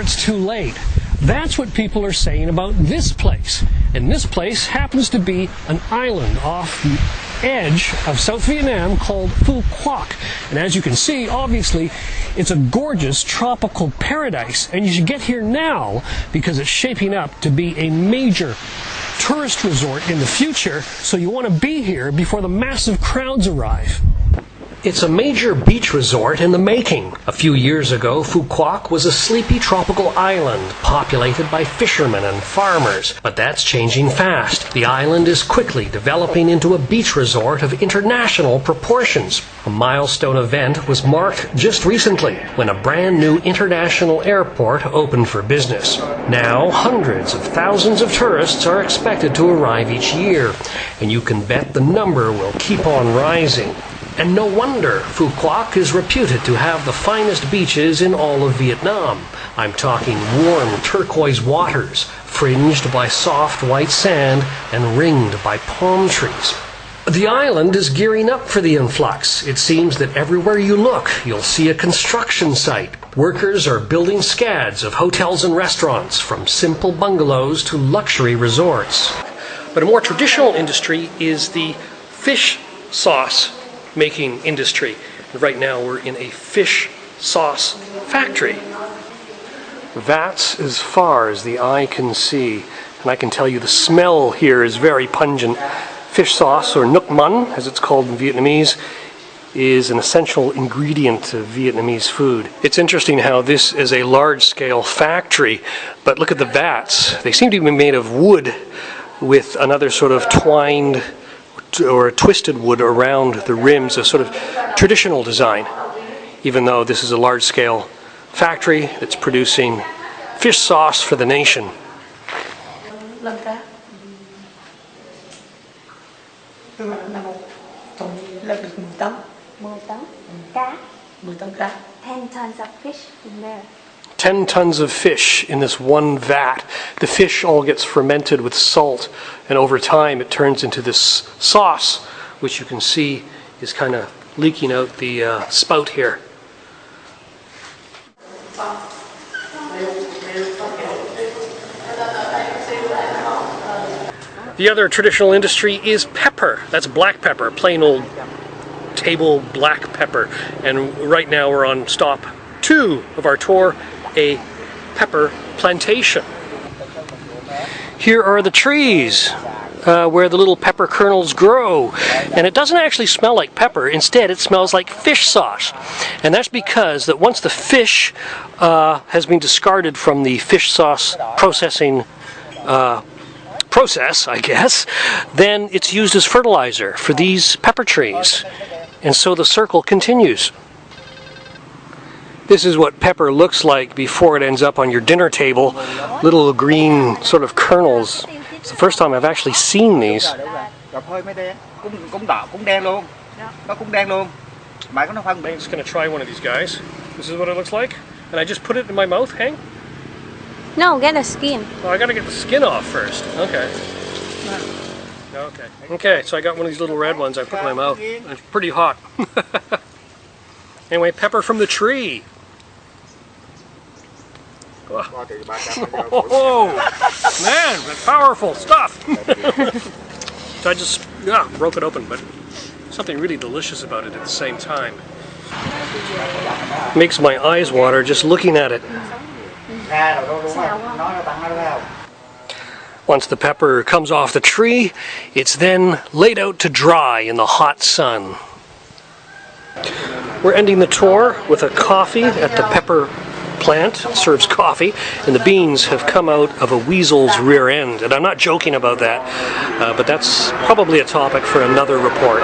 it's too late. That's what people are saying about this place. And this place happens to be an island off the edge of South Vietnam called Phu Quoc. And as you can see, obviously, it's a gorgeous tropical paradise. And you should get here now because it's shaping up to be a major tourist resort in the future. So you want to be here before the massive crowds arrive. It's a major beach resort in the making. A few years ago, Phu Quoc was a sleepy tropical island populated by fishermen and farmers. But that's changing fast. The island is quickly developing into a beach resort of international proportions. A milestone event was marked just recently when a brand new international airport opened for business. Now, hundreds of thousands of tourists are expected to arrive each year, and you can bet the number will keep on rising. And no wonder Phu Quoc is reputed to have the finest beaches in all of Vietnam. I'm talking warm turquoise waters, fringed by soft white sand and ringed by palm trees. The island is gearing up for the influx. It seems that everywhere you look, you'll see a construction site. Workers are building scads of hotels and restaurants, from simple bungalows to luxury resorts. But a more traditional industry is the fish sauce making industry. Right now we're in a fish sauce factory. Vats as far as the eye can see, and I can tell you the smell here is very pungent. Fish sauce, or nuoc man as it's called in Vietnamese, is an essential ingredient of Vietnamese food. It's interesting how this is a large-scale factory, but look at the vats. They seem to be made of wood with another sort of twined or twisted wood around the rims, a sort of traditional design, even though this is a large-scale factory that's producing fish sauce for the nation. Ten tons of fish in there. 10 tons of fish in this one vat. The fish all gets fermented with salt, and over time it turns into this sauce, which you can see is kind of leaking out the spout here. The other traditional industry is pepper. That's black pepper, plain old table black pepper. And right now we're on stop 2 of our tour, a pepper plantation. Here are the trees where the little pepper kernels grow, and it doesn't actually smell like pepper. Instead, it smells like fish sauce, and that's because that once the fish has been discarded from the fish sauce processing process, I guess, then it's used as fertilizer for these pepper trees, and so the circle continues. This is what pepper looks like before it ends up on your dinner table. Little green sort of kernels. It's the first time I've actually seen these. I'm just going to try one of these guys. This is what it looks like. And I just put it in my mouth, Hang? No, get the skin. Oh, I got to get the skin off first. Okay. Okay, so I got one of these little red ones I put in my mouth. It's pretty hot. Anyway, pepper from the tree. Oh, man, that's powerful stuff. So I just broke it open, but something really delicious about it at the same time. Makes my eyes water just looking at it. Once the pepper comes off the tree, it's then laid out to dry in the hot sun. We're ending the tour with a coffee at the pepper plant. It serves coffee, and the beans have come out of a weasel's rear end. And I'm not joking about that, but that's probably a topic for another report.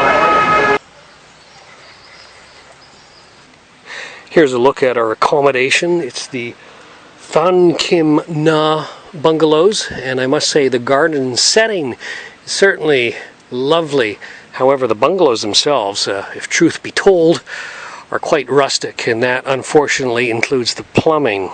Here's a look at our accommodation. It's the Phan Kim Na bungalows, and I must say the garden setting is certainly lovely. However, the bungalows themselves, if truth be told, are quite rustic, and that unfortunately includes the plumbing.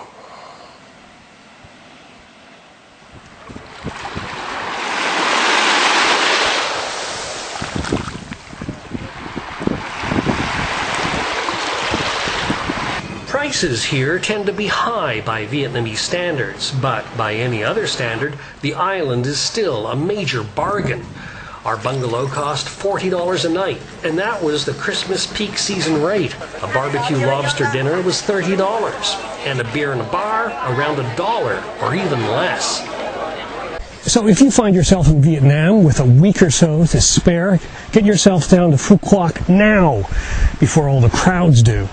prices here tend to be high by Vietnamese standards, but by any other standard, the island is still a major bargain. Our bungalow cost $40 a night, and that was the Christmas peak season rate. A barbecue lobster dinner was $30, and a beer in a bar around $1 or even less. So if you find yourself in Vietnam with a week or so to spare, get yourself down to Phu Quoc now, before all the crowds do.